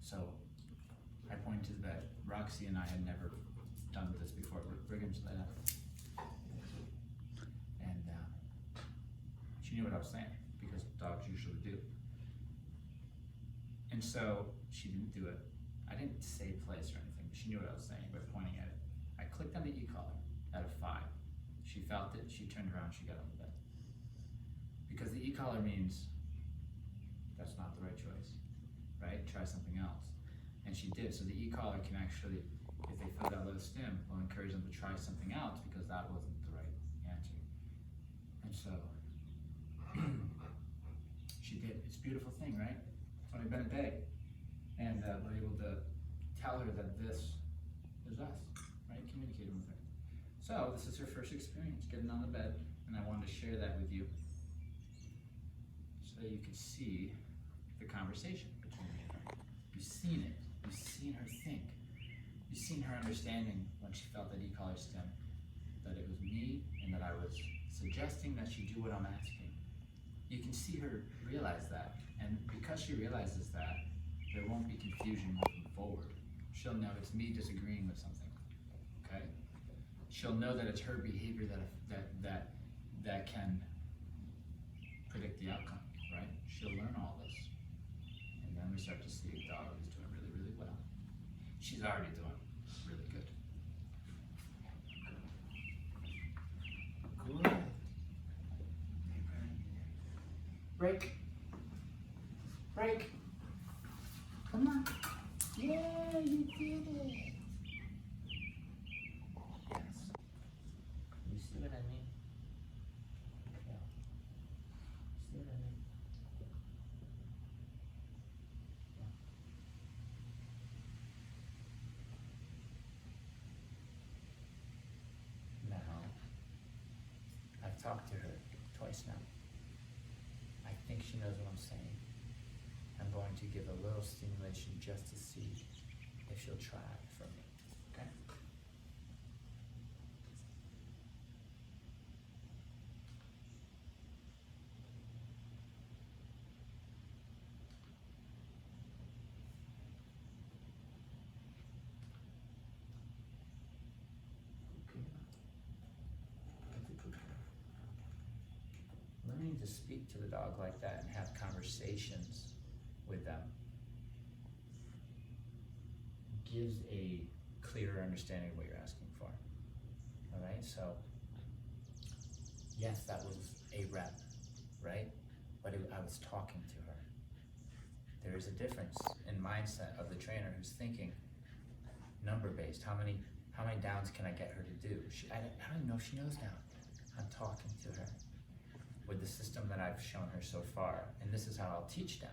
So I pointed to the bed. Roxy and I had never done this before. Brigham's and she knew what I was saying because dogs usually do. And so she didn't do it. I didn't say place or anything, but she knew what I was saying by pointing at it. I clicked on the e-collar out of 5. She felt it, she turned around, she got on the bed. Because the e-collar means that's not the right choice, right? Try something else. And she did, so the e-collar can actually, if they feel that low stim, will encourage them to try something else because that wasn't the right answer. And so, she did. It's a beautiful thing, right? It's only been a day. And we're able to tell her that this is us, right? Communicating with her. So this is her first experience getting on the bed, and I wanted to share that with you so that you could see the conversation between me and her. You've seen it. You've seen her think. You've seen her understanding when she felt that e-collar stim, that it was me and that I was suggesting that she do what I'm asking. You can see her realize that, and because she realizes that, there won't be confusion moving forward. She'll know it's me disagreeing with something, okay? She'll know that it's her behavior that can predict the outcome, right? She'll learn all this. And then we start to see a dog who's doing really, really well. She's already doing really good. Good. Break. Break. Come on. Yeah, you did it. Yes. You see what I mean? Yeah. See what I mean? Yeah. Now, I've talked to her twice now. I think she knows what I'm saying. I'm going to give a little stimulation just to see if she'll try it for me, okay? Learning to speak to the dog like that and have conversations with them gives a clearer understanding of what you're asking for. All right, so yes, that was a rep, right? But I was talking to her. There is a difference in mindset of the trainer who's thinking number-based. How many downs can I get her to do? I don't even know if she knows down. I'm talking to her with the system that I've shown her so far, and this is how I'll teach down.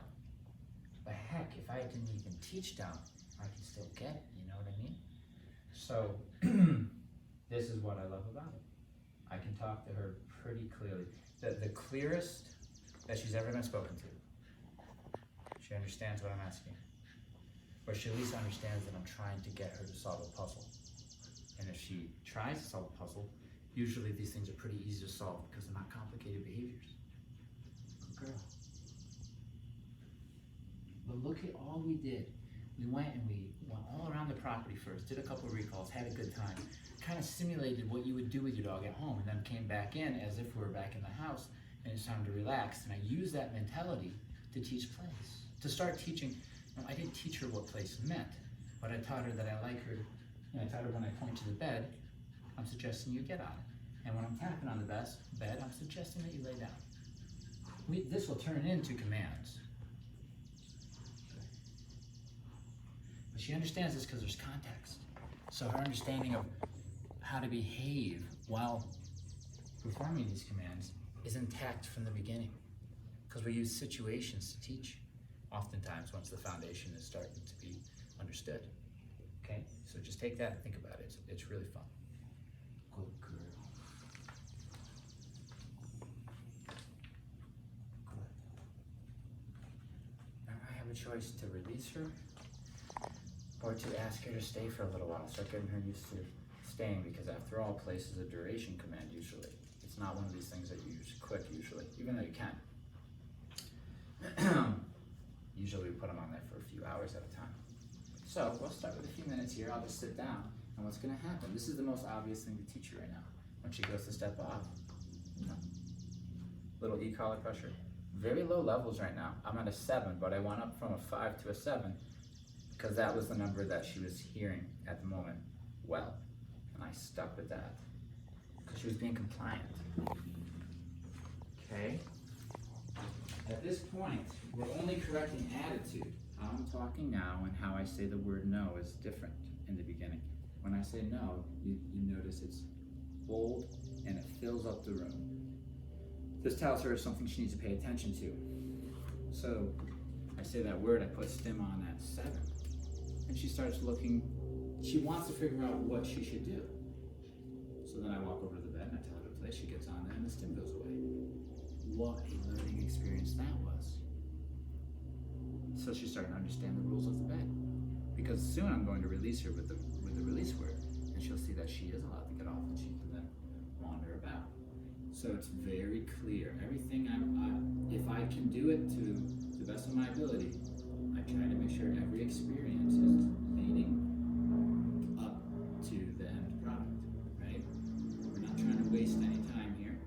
But heck, if I didn't even teach down, I can still get it, you know what I mean? So, this is what I love about it. I can talk to her pretty clearly. The clearest that she's ever been spoken to. She understands what I'm asking. Or she at least understands that I'm trying to get her to solve a puzzle. And if she tries to solve a puzzle, usually these things are pretty easy to solve because they're not complicated behaviors. Good girl. But look at all we did. We went all around the property first, did a couple of recalls, had a good time, kind of simulated what you would do with your dog at home, and then came back in as if we were back in the house and it's time to relax. And I used that mentality to teach place, to start teaching. I didn't teach her what place meant, but I taught her that I like her. I taught her when I point to the bed, I'm suggesting you get on it. And when I'm tapping on the bed, I'm suggesting that you lay down. This will turn into commands. But she understands this because there's context. So her understanding of how to behave while performing these commands is intact from the beginning. Because we use situations to teach, oftentimes once the foundation is starting to be understood. Okay, so just take that and think about it. It's really fun. Good girl. Good. Now I have a choice to release her or to ask her to stay for a little while, start getting her used to staying, because after all, place is a duration command usually. It's not one of these things that you use quick usually, even though you can. Usually we put them on there for a few hours at a time. So we'll start with a few minutes here. I'll just sit down, and what's gonna happen? This is the most obvious thing to teach you right now. When she goes to step off, little E-collar pressure. Very low levels right now. I'm at a 7, but I went up from a 5 to a 7 because that was the number that she was hearing at the moment well. And I stuck with that because she was being compliant. Okay? At this point, we're only correcting attitude. How I'm talking now and how I say the word no is different in the beginning. When I say no, you notice it's bold and it fills up the room. This tells her something she needs to pay attention to. So I say that word, I put stim on at 7. And she starts looking, she wants to figure out what she should do. So then I walk over to the bed and I tell her to play. She gets on there and the stim goes away. What a learning experience that was. So she's starting to understand the rules of the bed. Because soon I'm going to release her with the release word. And she'll see that she is allowed to get off and she can then wander about. So it's very clear. Everything if I can do it to the best of my ability, I try to make sure every experience is leading up to the end product, right? We're not trying to waste any time here.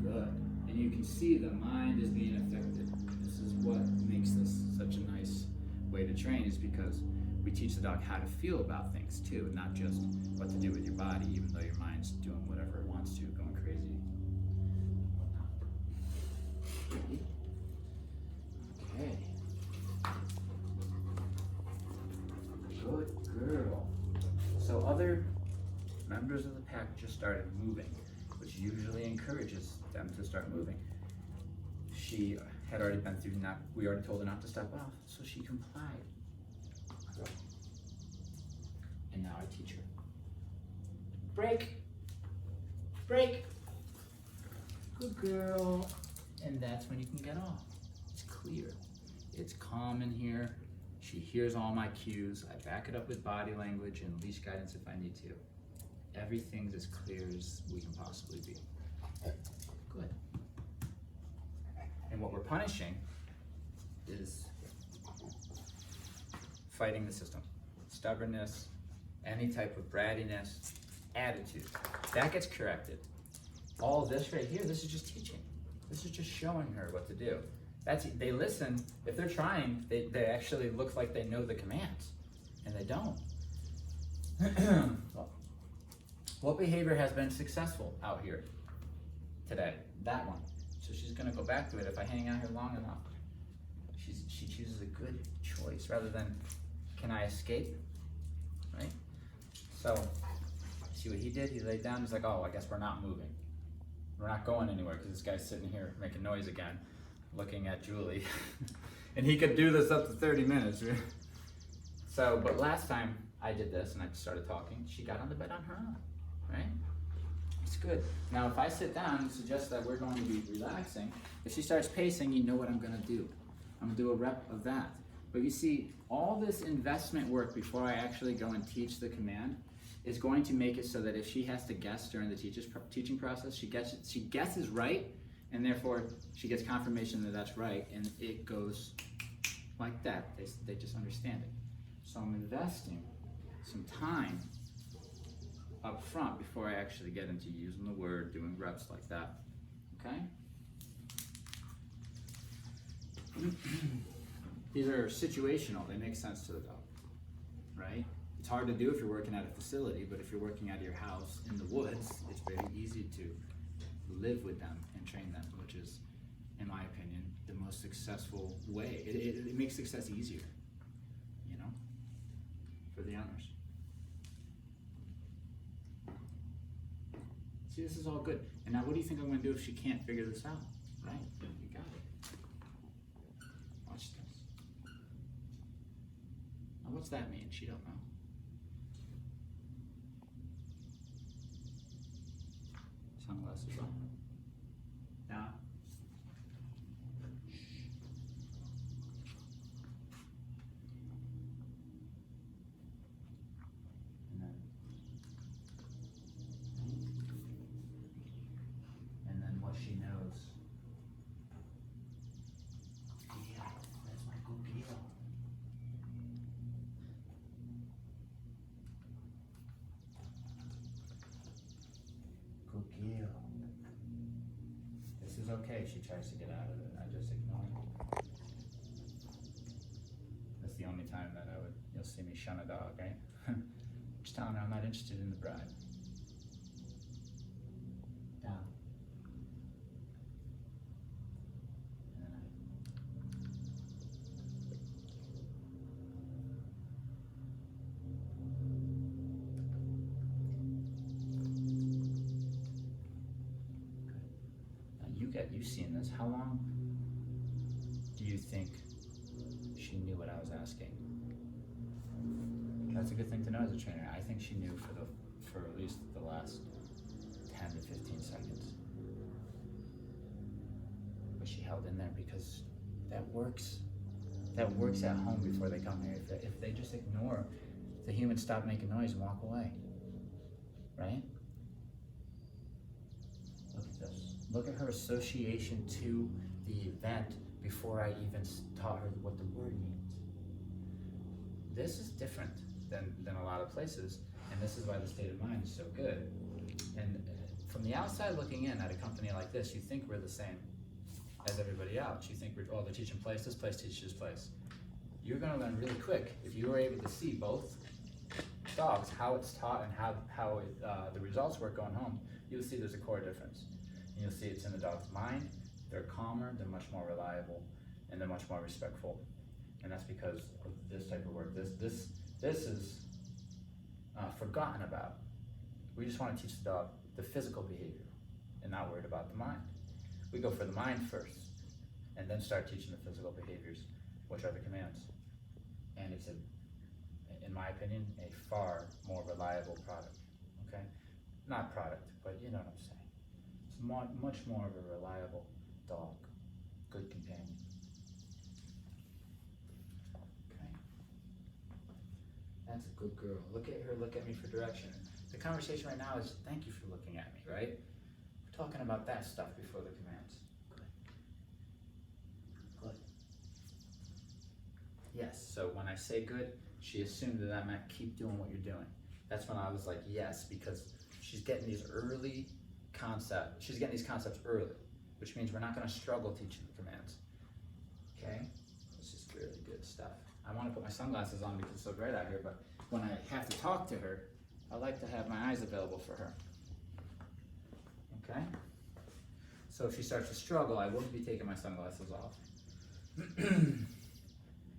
Good. And you can see the mind is being affected. This is what makes this such a nice way to train, is because we teach the dog how to feel about things too, not just what to do with your body, even though your mind's doing whatever it wants to, going crazy. Okay. Good girl. So other members of the pack just started moving, which usually encourages them to start moving. She had already been through, we already told her not to step off, so she complied. And now I teach her. Break. Break. Good girl. And that's when you can get off. It's clear. It's calm in here. She hears all my cues. I back it up with body language and leash guidance if I need to. Everything's as clear as we can possibly be. Good. And what we're punishing is fighting the system. Stubbornness, any type of brattiness, attitude. That gets corrected. All this right here, this is just teaching. This is just showing her what to do. They listen. If they're trying, they actually look like they know the commands, and they don't. Well, what behavior has been successful out here today? That one. So she's gonna go back to it if I hang out here long enough. She chooses a good choice rather than, can I escape, right? So, see what he did? He laid down, he's like, oh, I guess we're not moving. We're not going anywhere because this guy's sitting here making noise again, looking at Julie. And he could do this up to 30 minutes. So, but last time I did this and I started talking, she got on the bed on her own, right? It's good. Now, if I sit down and suggest that we're going to be relaxing, if she starts pacing, you know what I'm gonna do. I'm gonna do a rep of that. But you see, all this investment work before I actually go and teach the command is going to make it so that if she has to guess during the teaching process, she guesses right, and therefore she gets confirmation that that's right, and it goes like that. They just understand it. So I'm investing some time up front before I actually get into using the word, doing reps like that. Okay? These are situational. They make sense to the dog, right? It's hard to do if you're working at a facility, but if you're working out of your house in the woods, it's very easy to live with them and train them, which is, in my opinion, the most successful way. It makes success easier, you know, for the owners. See, this is all good. And now what do you think I'm going to do if she can't figure this out? Right? You got it. Watch this. Now what's that mean? She don't know. Sunglasses on. Now. And then what she knows she tries to get out of it. I just ignore it. That's the only time that you'll see me shun a dog, right? Just telling her I'm not interested in the bride. Down. And then you've seen this. How long do you think she knew what I was asking? That's a good thing to know as a trainer. I think she knew for at least the last 10 to 15 seconds. But she held in there because that works. That works at home before they come here. If they just ignore the humans, stop making noise and walk away, right? Look at this. Look at her association to the event before I even taught her what the word means. This is different than a lot of places, and this is why the state of mind is so good. And from the outside looking in at a company like this, you think we're the same as everybody else. You think we're, they're teaching place teaches this place. You're gonna learn really quick if you are able to see both dogs, how it's taught and how the results work going home. You'll see there's a core difference. And you'll see it's in the dog's mind. They're calmer, they're much more reliable, and they're much more respectful. And that's because of this type of work. This is forgotten about. We just want to teach the dog the physical behavior and not worried about the mind. We go for the mind first and then start teaching the physical behaviors, which are the commands. And it's, in my opinion, a far more reliable product, okay? Not product, but you know what I'm saying. It's much more of a reliable dog, good companion. That's a good girl. Look at her, look at me for direction. The conversation right now is, thank you for looking at me, right? We're talking about that stuff before the commands. Good. Good. Yes, so when I say good, she assumed that I meant keep doing what you're doing. That's when I was like, yes, because she's getting these early concepts. She's getting these concepts early, which means we're not gonna struggle teaching the commands. Okay? This is really good stuff. I want to put my sunglasses on because it's so bright out here, but when I have to talk to her, I like to have my eyes available for her. Okay? So if she starts to struggle, I wouldn't be taking my sunglasses off.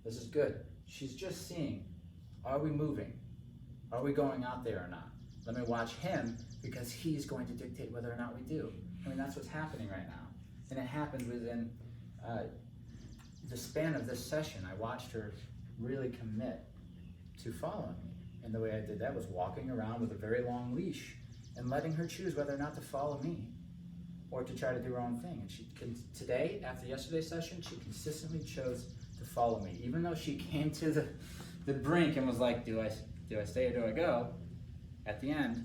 This is good. She's just seeing, are we moving? Are we going out there or not? Let me watch him because he's going to dictate whether or not we do. I mean, that's what's happening right now. And it happened within the span of this session. I watched her really commit to following me. And the way I did that was walking around with a very long leash and letting her choose whether or not to follow me or to try to do her own thing. And she today, after yesterday's session, she consistently chose to follow me. Even though she came to the brink and was like, do I stay or do I go? At the end,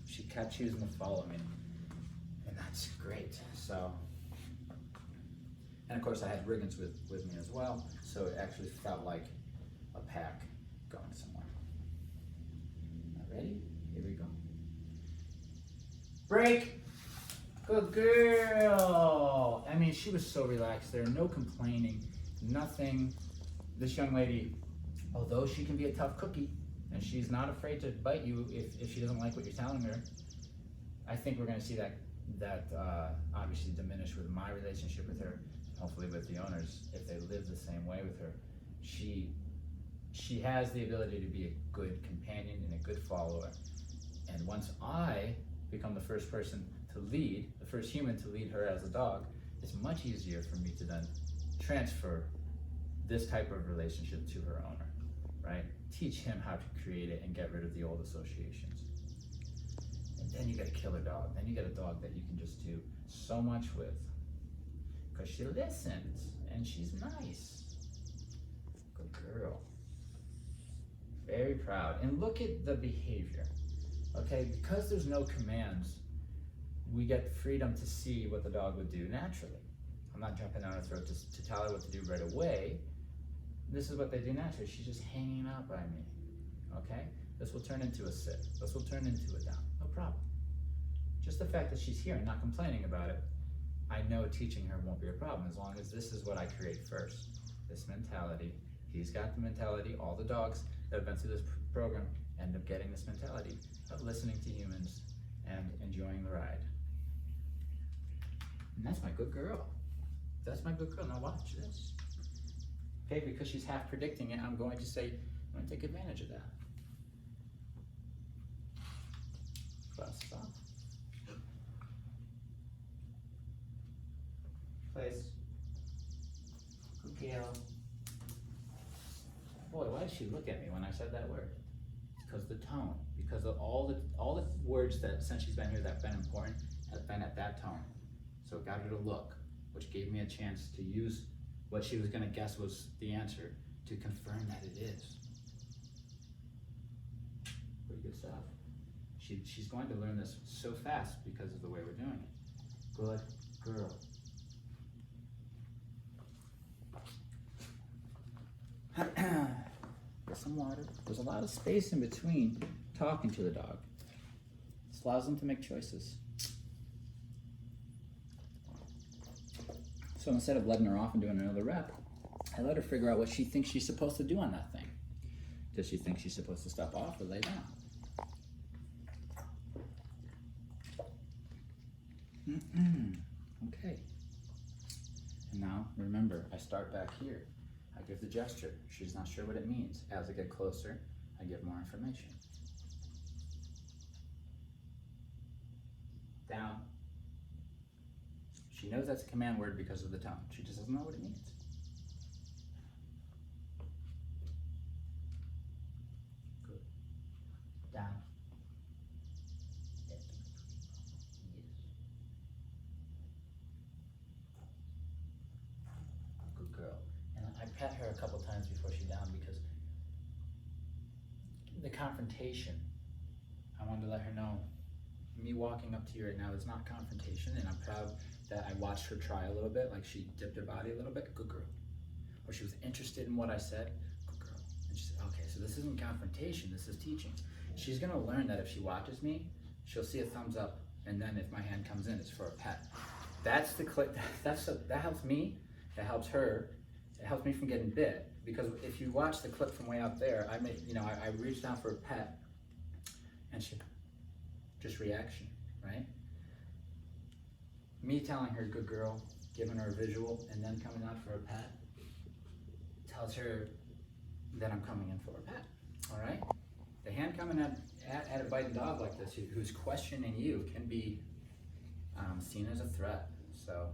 she kept choosing to follow me. And that's great. So, and of course I had Riggins with me as well, so it actually felt like a pack going somewhere. Ready? Here we go. Break! Good girl! I mean, she was so relaxed there, no complaining, nothing. This young lady, although she can be a tough cookie, and she's not afraid to bite you if she doesn't like what you're telling her, I think we're gonna see that obviously diminish with my relationship with her, hopefully with the owners, if they live the same way with her. She has the ability to be a good companion and a good follower. And once I become the first person to lead, the first human to lead her as a dog, it's much easier for me to then transfer this type of relationship to her owner, right? Teach him how to create it and get rid of the old associations. And then you get a killer dog. Then you get a dog that you can just do so much with because she listens and she's nice. Good girl. Very proud. And look at the behavior. Okay, because there's no commands, we get freedom to see what the dog would do naturally. I'm not jumping down her throat to tell her what to do right away. This is what they do naturally. She's just hanging out by me. Okay? This will turn into a sit. This will turn into a down. No problem. Just the fact that she's here and not complaining about it, I know teaching her won't be a problem as long as this is what I create first. This mentality. He's got the mentality, all the dogs that have been through this program end up getting this mentality of listening to humans and enjoying the ride. And that's my good girl. That's my good girl. Now watch this. Okay, because she's half predicting it, I'm going to say, I'm going to take advantage of that. Bust off. Place. Good girl. Boy, why did she look at me when I said that word? Because the tone, because of all the words that since she's been here that have been important have been at that tone. So it got her to look, which gave me a chance to use what she was gonna guess was the answer to confirm that it is. Pretty good stuff. She's going to learn this so fast because of the way we're doing it. Good girl. Get some water. There's a lot of space in between talking to the dog. This allows them to make choices. So instead of letting her off and doing another rep, I let her figure out what she thinks she's supposed to do on that thing. Does she think she's supposed to step off or lay down? Okay. And now, remember, I start back here. I give the gesture. She's not sure what it means. As I get closer, I give more information. Down. She knows that's a command word because of the tone. She just doesn't know what it means. Good. Down. Yes. Good girl. And I pet her a couple times before she down because the confrontation, I wanted to let her know, me walking up to you right now is not confrontation, and I'm proud that I watched her try a little bit, like she dipped her body a little bit, good girl. Or she was interested in what I said, good girl. And she said, okay, so this isn't confrontation, this is teaching. She's gonna learn that if she watches me, she'll see a thumbs up, and then if my hand comes in, it's for a pet. That's the click, that helps me, that helps her, it helps me from getting bit. Because if you watch the clip from way out there, I reached down for a pet, and she, just reaction, right? Me telling her good girl, giving her a visual, and then coming out for a pet, tells her that I'm coming in for a pet, all right? The hand coming at a biting dog like this, who's questioning you, can be seen as a threat. So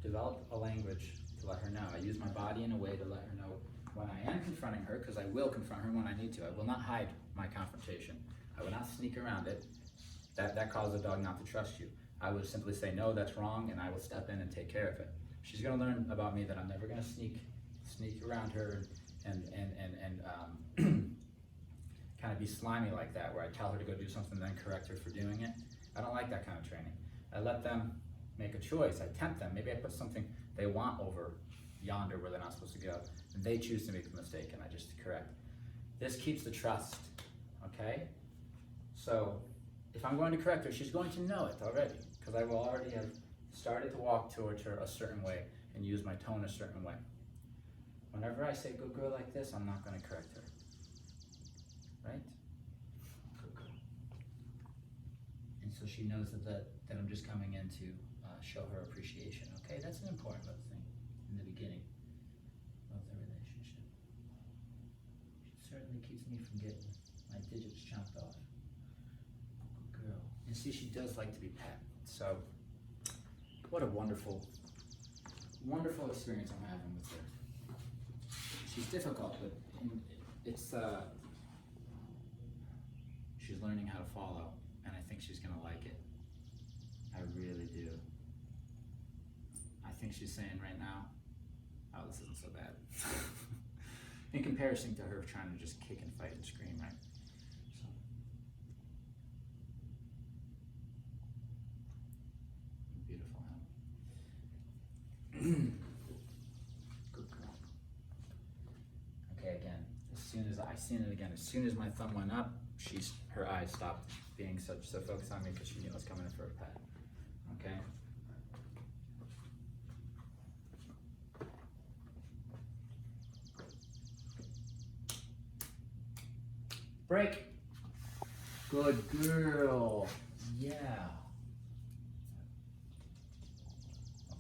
develop a language to let her know. I use my body in a way to let her know when I am confronting her, because I will confront her when I need to. I will not hide my confrontation. I will not sneak around it. That causes a dog not to trust you. I would simply say, no, that's wrong, and I will step in and take care of it. She's gonna learn about me that I'm never gonna sneak around her and kind of be slimy like that, where I tell her to go do something and then correct her for doing it. I don't like that kind of training. I let them make a choice. I tempt them. Maybe I put something they want over yonder where they're not supposed to go, and they choose to make the mistake, and I just correct. This keeps the trust, okay? So if I'm going to correct her, she's going to know it already, because I will already have started to walk towards her a certain way and use my tone a certain way. Whenever I say good girl like this, I'm not going to correct her, right? Good girl. And so she knows that I'm just coming in to show her appreciation, okay? That's an important little thing in the beginning of the relationship. She certainly keeps me from getting my digits chopped off. Good girl. And see, she does like to be pet. So, what a wonderful, wonderful experience I'm having with her. She's difficult, but it's she's learning how to follow, and I think she's gonna like it. I really do. I think she's saying right now, oh, this isn't so bad. In comparison to her trying to just kick and fight and scream, right? So. Beautiful, huh? Good girl. Okay, again, as soon as I seen it again, as soon as my thumb went up, her eyes stopped being so focused on me because she knew I was coming in for a pet. Okay? Break. Good girl. Yeah.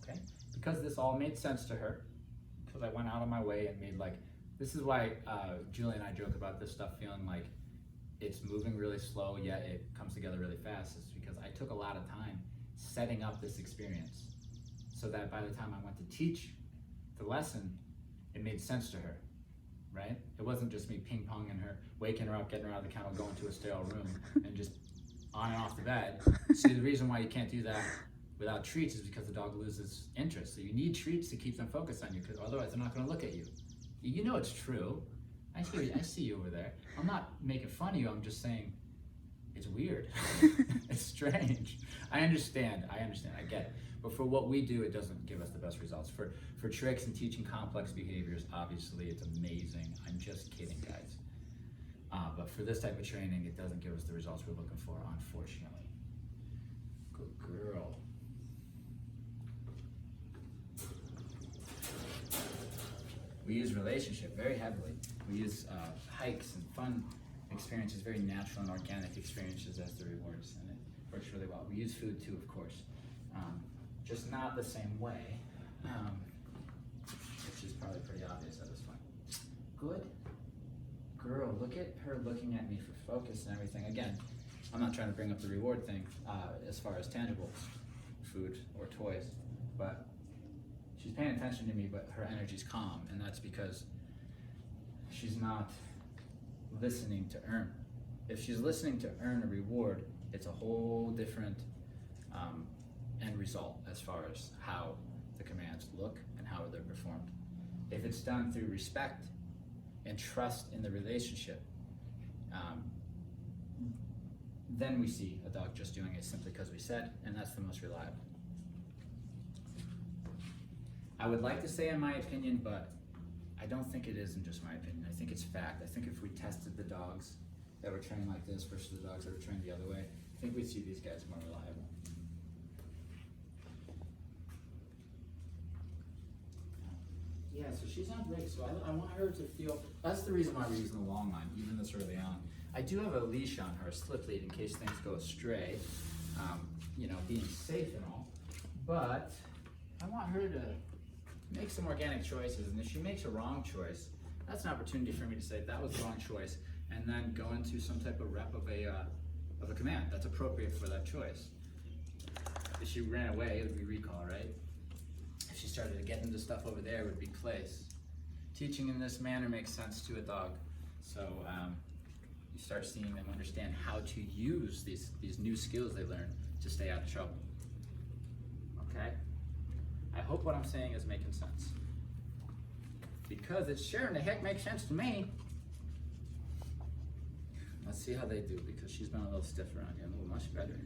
Okay. Because this all made sense to her, because I went out of my way and made like, this is why Julie and I joke about this stuff feeling like it's moving really slow, yet it comes together really fast. It's because I took a lot of time setting up this experience so that by the time I went to teach the lesson, it made sense to her, right? It wasn't just me ping-ponging her, waking her up, getting her out of the kennel, going to a sterile room, and just on and off the bed. See, the reason why you can't do that without treats is because the dog loses interest. So you need treats to keep them focused on you, because otherwise they're not gonna look at you. You know it's true. I see you over there. I'm not making fun of you, I'm just saying it's weird. It's strange. I understand, I get it. But for what we do, it doesn't give us the best results. For tricks and teaching complex behaviors, obviously it's amazing. I'm just kidding, guys. But for this type of training, it doesn't give us the results we're looking for, unfortunately. Good girl. We use relationship very heavily. We use hikes and fun experiences, very natural and organic experiences as the rewards, and it works really well. We use food too, of course, just not the same way, which is probably pretty obvious at this point. Good girl, look at her looking at me for focus and everything. Again, I'm not trying to bring up the reward thing as far as tangible food or toys, but she's paying attention to me, but her energy's calm, and that's because she's not listening to earn. If she's listening to earn a reward, it's a whole different end result as far as how the commands look and how they're performed. If it's done through respect and trust in the relationship, then we see a dog just doing it simply because we said, and that's the most reliable. I would like to say in my opinion, but I don't think it is in just my opinion. I think it's fact. I think if we tested the dogs that were trained like this versus the dogs that were trained the other way, I think we'd see these guys more reliable. Yeah, so she's on break, so I want her to feel, that's the reason why we're using the long line, even this early on. I do have a leash on her, a slip lead, in case things go astray, you know, being safe and all, but I want her to make some organic choices, and if she makes a wrong choice, that's an opportunity for me to say that was the wrong choice, and then go into some type of rep of a command that's appropriate for that choice. If she ran away, it would be recall, right? If she started to get into stuff over there, it would be place. Teaching in this manner makes sense to a dog, so you start seeing them understand how to use these new skills they learn to stay out of trouble. Okay? I hope what I'm saying is making sense. Because it sure in the heck makes sense to me. Let's see how they do, because she's been a little stiff around here. Oh, much better.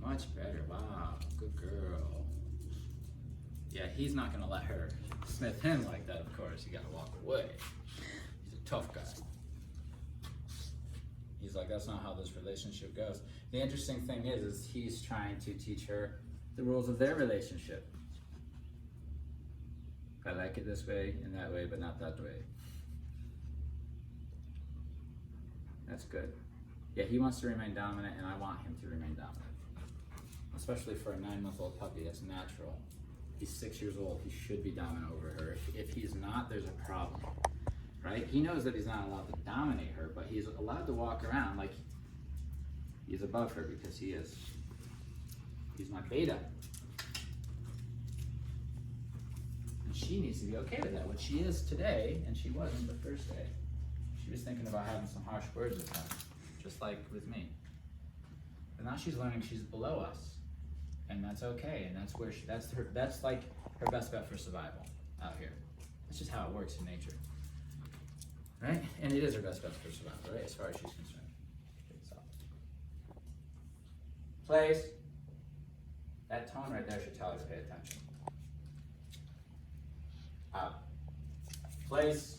Much better. Wow, good girl. Yeah, he's not gonna let her sniff him like that, of course. You gotta walk away. He's a tough guy. He's like, that's not how this relationship goes. The interesting thing is he's trying to teach her the rules of their relationship. I like it this way and that way, but not that way. That's good. Yeah, he wants to remain dominant, and I want him to remain dominant. Especially for a 9-month-old puppy, that's natural. He's 6 years old, he should be dominant over her. If he's not, there's a problem, right? He knows that he's not allowed to dominate her, but he's allowed to walk around like he's above her, because he is. He's my beta. And she needs to be okay with that, which she is today, and she wasn't the first day. She was thinking about having some harsh words with him, just like with me. But now she's learning she's below us, and that's okay. And that's where that's like her best bet for survival out here. That's just how it works in nature, right? And it is her best bet for survival, right? As far as she's concerned. So, place. That tone right there should tell her to pay attention. Up. Place.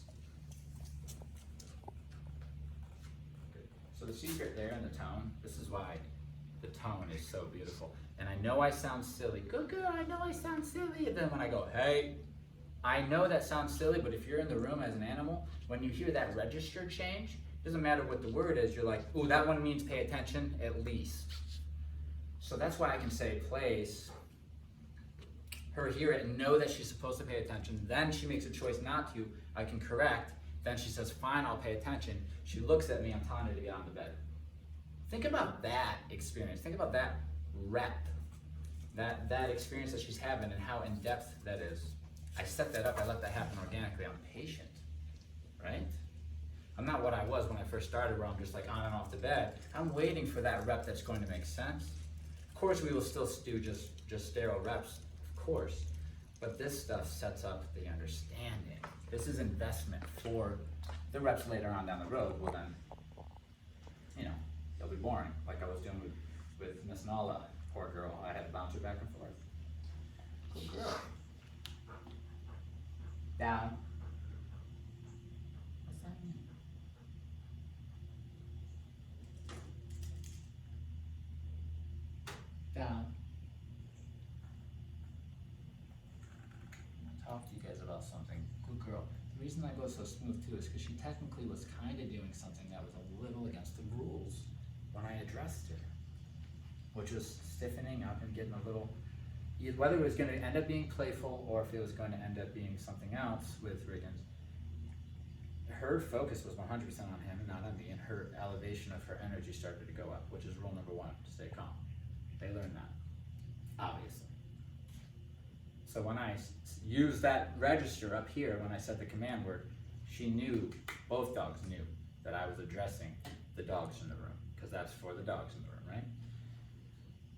So the secret there in the tone, this is why the tone is so beautiful. And I know I sound silly. Good girl, I know I sound silly. And then when I go, hey, I know that sounds silly, but if you're in the room as an animal, when you hear that register change, Doesn't matter what the word is, you're like, ooh, that one means pay attention, at least. So that's why I can say place, her hear it and know that she's supposed to pay attention. Then she makes a choice not to, I can correct. Then she says, fine, I'll pay attention. She looks at me, I'm telling her to get on the bed. Think about that experience. Think about that rep, that experience that she's having and how in-depth that is. I set that up, I let that happen organically. I'm patient, right? I'm not what I was when I first started, where I'm just like on and off the bed. I'm waiting for that rep that's going to make sense. Of course, we will still do just sterile reps, of course. But this stuff sets up the understanding. This is investment for the reps later on down the road. Well then, you know, they'll be boring, like I was doing with Miss Nala. Poor girl, I had to bounce her back and forth. Good girl. Down. What's that mean? Down. I'm gonna talk to you guys about something. Good girl. The reason I go so smooth too is because she technically was kind of doing something that was a little against the rules when I addressed her, which was stiffening up and getting a little, whether it was going to end up being playful or if it was going to end up being something else with Riggins. Her focus was 100% on him and not on me, and her elevation of her energy started to go up, which is rule number one, stay calm. They learned that, obviously. So when I used that register up here, when I said the command word, she knew, both dogs knew, that I was addressing the dogs in the room, because that's for the dogs in the room, right?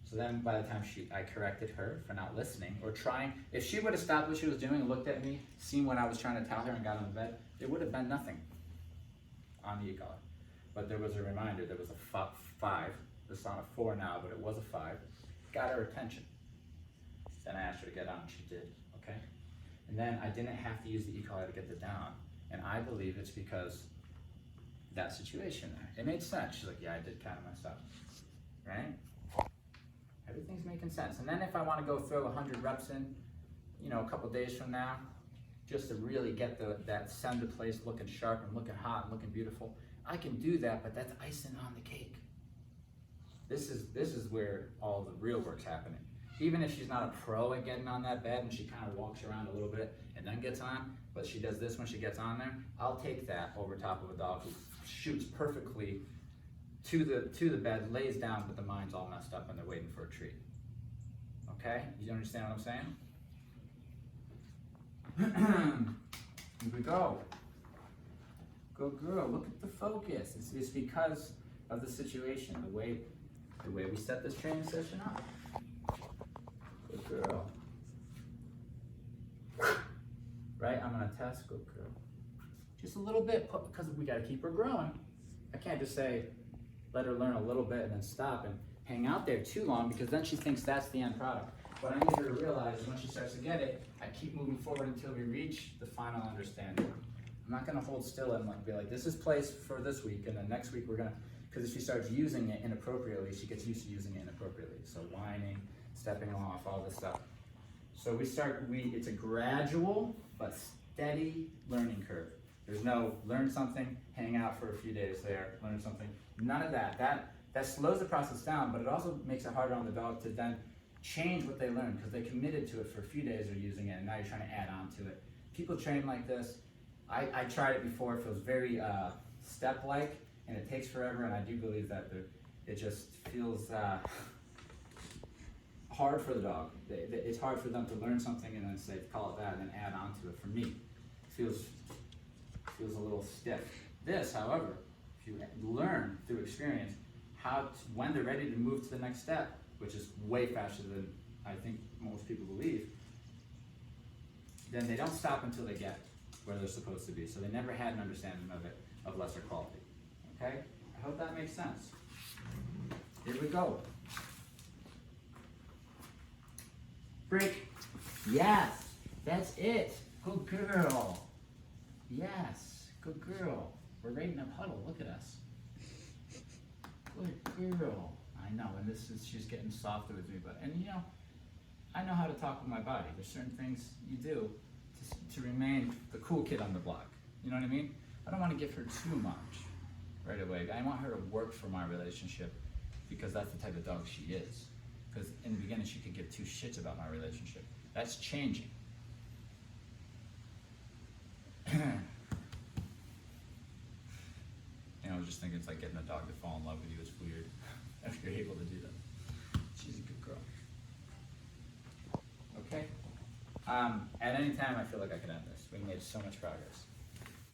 So then by the time I corrected her for not listening or trying, if she would have stopped what she was doing and looked at me, seen what I was trying to tell her and got on the bed, there would have been nothing on the e-collar. But there was a reminder, there was a 5, it's on a 4 now, but it was a 5, got her attention. Then I asked her to get on, she did, okay? And then I didn't have to use the e-collar to get the down. And I believe it's because that situation there. It made sense. She's like, yeah, I did kind of mess up, right? Everything's making sense. And then if I want to go throw 100 reps in, you know, a couple days from now, just to really get that center place looking sharp and looking hot and looking beautiful, I can do that, but that's icing on the cake. This is where all the real work's happening. Even if she's not a pro at getting on that bed and she kind of walks around a little bit and then gets on, but she does this when she gets on there, I'll take that over top of a dog who shoots perfectly to the bed, lays down, but the mind's all messed up and they're waiting for a treat. Okay? You understand what I'm saying? Here we go. Good girl. Look at the focus. It's because of the situation, the way we set this training session up. Good girl. Right? I'm gonna test. Good girl. Just a little bit, because we gotta keep her growing. I can't just say, let her learn a little bit and then stop and hang out there too long, because then she thinks that's the end product. What I need her to realize is when she starts to get it, I keep moving forward until we reach the final understanding. I'm not gonna hold still and be like, this is place for this week, and then next week we're gonna, because if she starts using it inappropriately, she gets used to using it inappropriately. So whining, stepping off, all this stuff. So it's a gradual but steady learning curve. There's no learn something, hang out for a few days there, learn something. None of that. That slows the process down, but it also makes it harder on the dog to then change what they learned, because they committed to it for a few days of using it, and now you're trying to add on to it. People train like this. I tried it before. It feels very step-like, and it takes forever, and I do believe that it just feels hard for the dog. It's hard for them to learn something and then say, call it that, and then add on to it. For me, it feels a little stiff. This, however, if you learn through experience when they're ready to move to the next step, which is way faster than I think most people believe, then they don't stop until they get where they're supposed to be. So they never had an understanding of it, of lesser quality. Okay? I hope that makes sense. Here we go. Break. Yes, that's it. Good girl. Yes, good girl. We're right in a huddle. Look at us. Good girl. I know, and she's getting softer with me, and you know, I know how to talk with my body. There's certain things you do to remain the cool kid on the block. You know what I mean? I don't want to give her too much. right away. I want her to work for my relationship because that's the type of dog she is. Because in the beginning, she could give two shits about my relationship. That's changing. I was just thinking it's like getting a dog to fall in love with you. It's weird if you're able to do that. She's a good girl. Okay. At any time, I feel like I could end this. We made so much progress.